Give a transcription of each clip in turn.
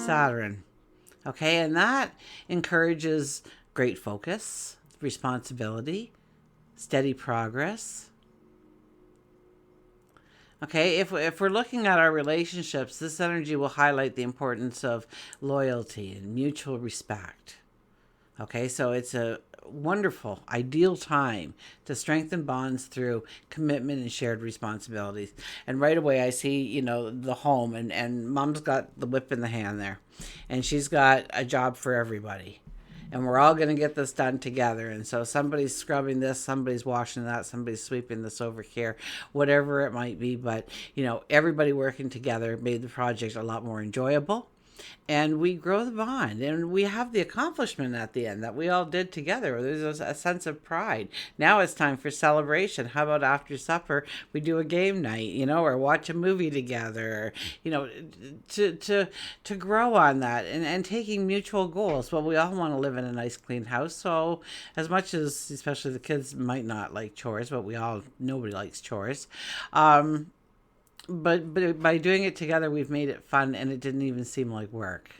Saturn. Okay, and that encourages great focus, responsibility, steady progress. Okay, if we're looking at our relationships, this energy will highlight the importance of loyalty and mutual respect. Okay, so it's a wonderful, ideal time to strengthen bonds through commitment and shared responsibilities. And right away, I see, the home, and mom's got the whip in the hand there, and she's got a job for everybody. And we're all going to get this done together. And so somebody's scrubbing this, somebody's washing that, somebody's sweeping this over here, whatever it might be. But, everybody working together made the project a lot more enjoyable, and we grow the bond, and we have the accomplishment at the end that we all did together. There's a sense of pride. Now it's time for celebration. How about after supper we do a game night, or watch a movie together, to grow on that, and taking mutual goals. Well, we all want to live in a nice clean house, so as much as especially the kids might not like chores, but nobody likes chores. But by doing it together, we've made it fun, and it didn't even seem like work.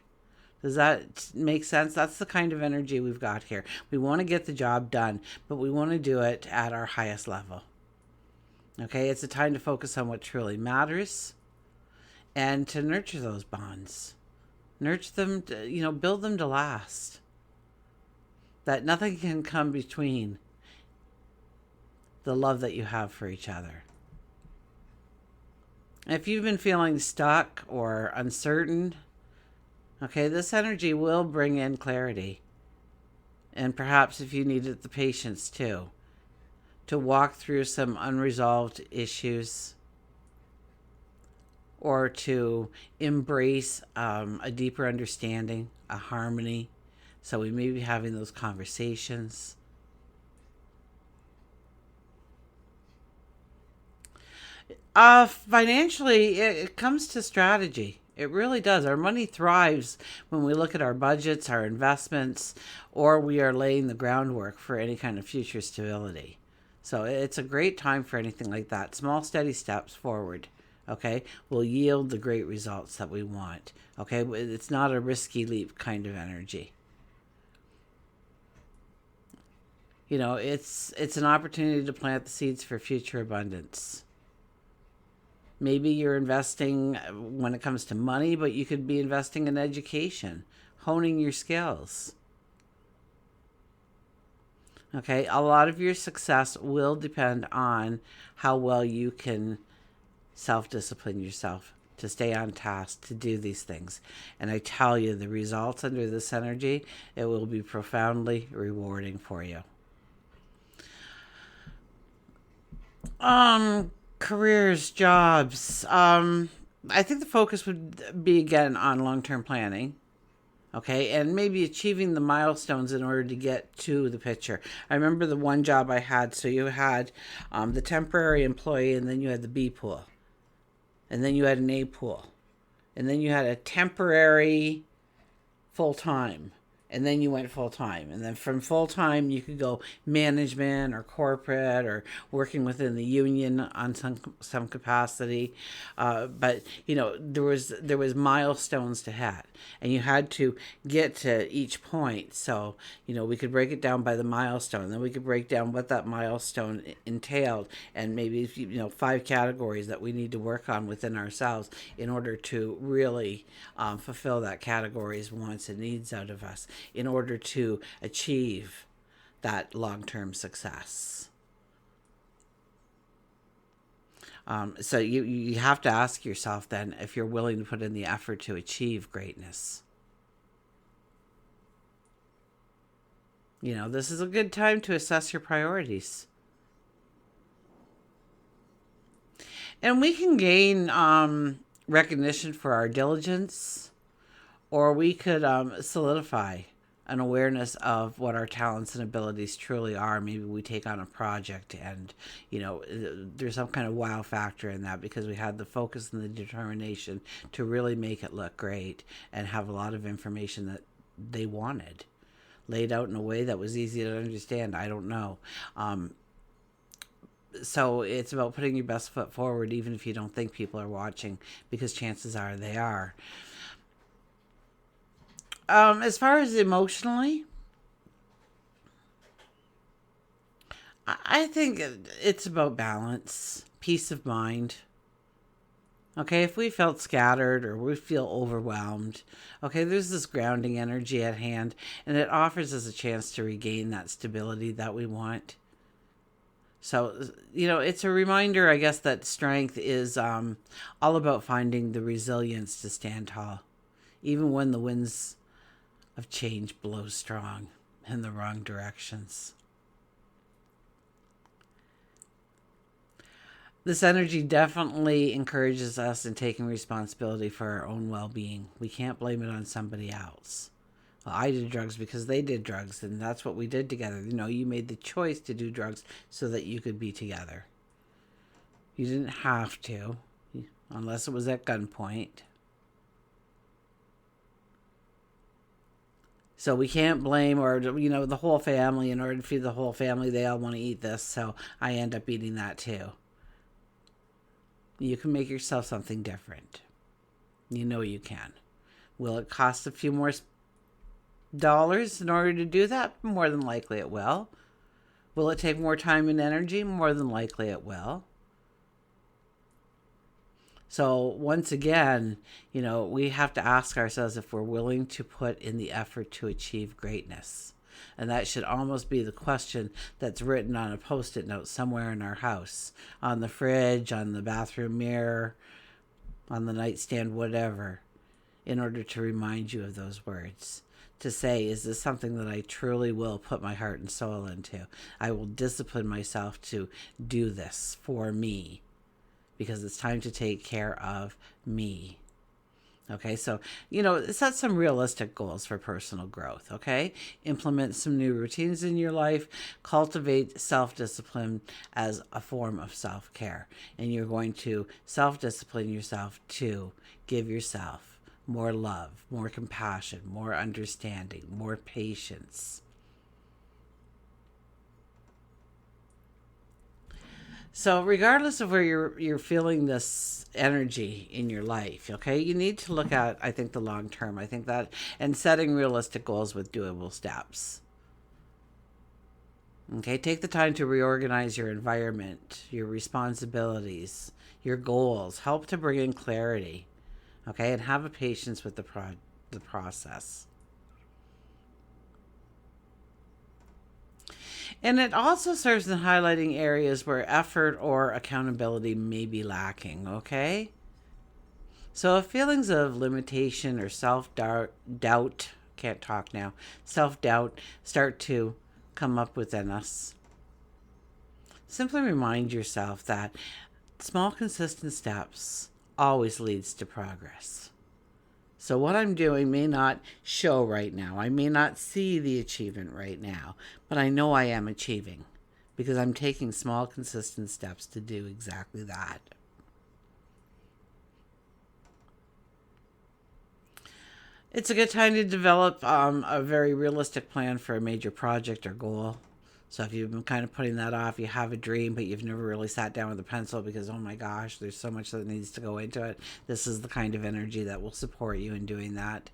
Does that make sense? That's the kind of energy we've got here. We want to get the job done, but we want to do it at our highest level. Okay, it's a time to focus on what truly matters and to nurture those bonds. Nurture them, build them to last. That nothing can come between the love that you have for each other. If you've been feeling stuck or uncertain, okay, this energy will bring in clarity. And perhaps if you needed the patience too, to walk through some unresolved issues, or to embrace a deeper understanding, a harmony. So we may be having those conversations. Financially, it comes to strategy. It really does. Our money thrives when we look at our budgets, our investments, or we are laying the groundwork for any kind of future stability. So it's a great time for anything like that. Small, steady steps forward, okay, will yield the great results that we want. Okay, it's not a risky leap kind of energy. It's an opportunity to plant the seeds for future abundance. Maybe you're investing when it comes to money, but you could be investing in education, honing your skills. Okay, a lot of your success will depend on how well you can self-discipline yourself to stay on task to do these things. And I tell you, the results under this energy, it will be profoundly rewarding for you. Careers, jobs. I think the focus would be again on long-term planning. Okay, and maybe achieving the milestones in order to get to the picture. I remember the one job I had. So you had the temporary employee, and then you had the B pool, and then you had an A pool, and then you had a temporary full-time, and then you went full-time, and then from full-time you could go management or corporate or working within the union on some capacity, but there was milestones to hit, and you had to get to each point. So we could break it down by the milestone, then we could break down what that milestone entailed, and maybe 5 categories that we need to work on within ourselves in order to really fulfill that category's wants and needs out of us, in order to achieve that long-term success. So you have to ask yourself then if you're willing to put in the effort to achieve greatness. This is a good time to assess your priorities. And we can gain recognition for our diligence, or we could solidify an awareness of what our talents and abilities truly are. Maybe we take on a project and, there's some kind of wow factor in that because we had the focus and the determination to really make it look great and have a lot of information that they wanted laid out in a way that was easy to understand. I don't know. So it's about putting your best foot forward, even if you don't think people are watching, because chances are they are. As far as emotionally, I think it's about balance, peace of mind. Okay, if we felt scattered or we feel overwhelmed, okay, there's this grounding energy at hand, and it offers us a chance to regain that stability that we want. So, it's a reminder, I guess, that strength is all about finding the resilience to stand tall, even when the winds of change blow strong in the wrong directions. This energy definitely encourages us in taking responsibility for our own well being. We can't blame it on somebody else. Well, I did drugs because they did drugs, and that's what we did together. You made the choice to do drugs so that you could be together. You didn't have to, unless it was at gunpoint. So we can't blame, or, the whole family. In order to feed the whole family, they all want to eat this, so I end up eating that too. You can make yourself something different. You know you can. Will it cost a few more dollars in order to do that? More than likely it will. Will it take more time and energy? More than likely it will. So once again, we have to ask ourselves if we're willing to put in the effort to achieve greatness. And that should almost be the question that's written on a Post-it note somewhere in our house, on the fridge, on the bathroom mirror, on the nightstand, whatever, in order to remind you of those words. To say, is this something that I truly will put my heart and soul into? I will discipline myself to do this for me, because it's time to take care of me. Okay, so, set some realistic goals for personal growth, okay? Implement some new routines in your life. Cultivate self-discipline as a form of self-care. And you're going to self-discipline yourself to give yourself more love, more compassion, more understanding, more patience. So regardless of where you're feeling this energy in your life, okay, you need to look at, I think, the long term. I think that, and setting realistic goals with doable steps. Okay, take the time to reorganize your environment, your responsibilities, your goals. Help to bring in clarity. Okay, and have a patience with the process. And it also serves in highlighting areas where effort or accountability may be lacking, okay? So if feelings of limitation or self-doubt, can't talk now, self-doubt start to come up within us, simply remind yourself that small, consistent steps always leads to progress. So what I'm doing may not show right now. I may not see the achievement right now, but I know I am achieving because I'm taking small, consistent steps to do exactly that. It's a good time to develop a very realistic plan for a major project or goal. So if you've been kind of putting that off, you have a dream, but you've never really sat down with a pencil because, oh my gosh, there's so much that needs to go into it. This is the kind of energy that will support you in doing that.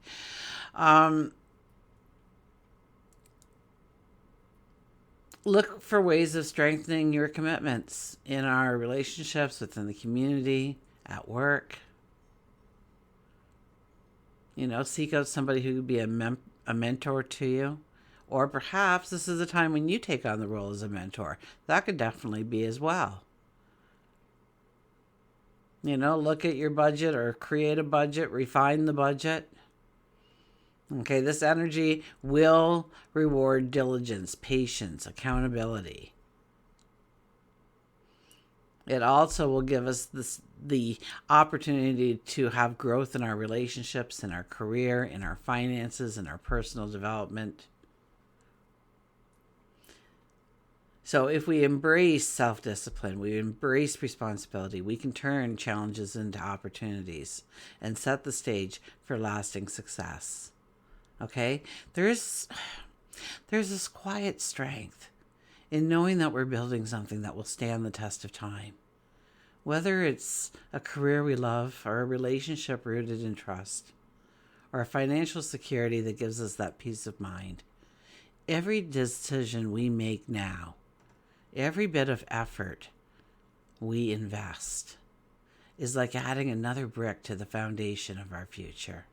Look for ways of strengthening your commitments in our relationships, within the community, at work. Seek out somebody who could be a mentor to you. Or perhaps this is a time when you take on the role as a mentor. That could definitely be as well. Look at your budget or create a budget, refine the budget. Okay, this energy will reward diligence, patience, accountability. It also will give us the opportunity to have growth in our relationships, in our career, in our finances, in our personal development. So if we embrace self-discipline, we embrace responsibility, we can turn challenges into opportunities and set the stage for lasting success. Okay? There's this quiet strength in knowing that we're building something that will stand the test of time. Whether it's a career we love or a relationship rooted in trust, or a financial security that gives us that peace of mind. Every decision we make now, every bit of effort we invest, is like adding another brick to the foundation of our future.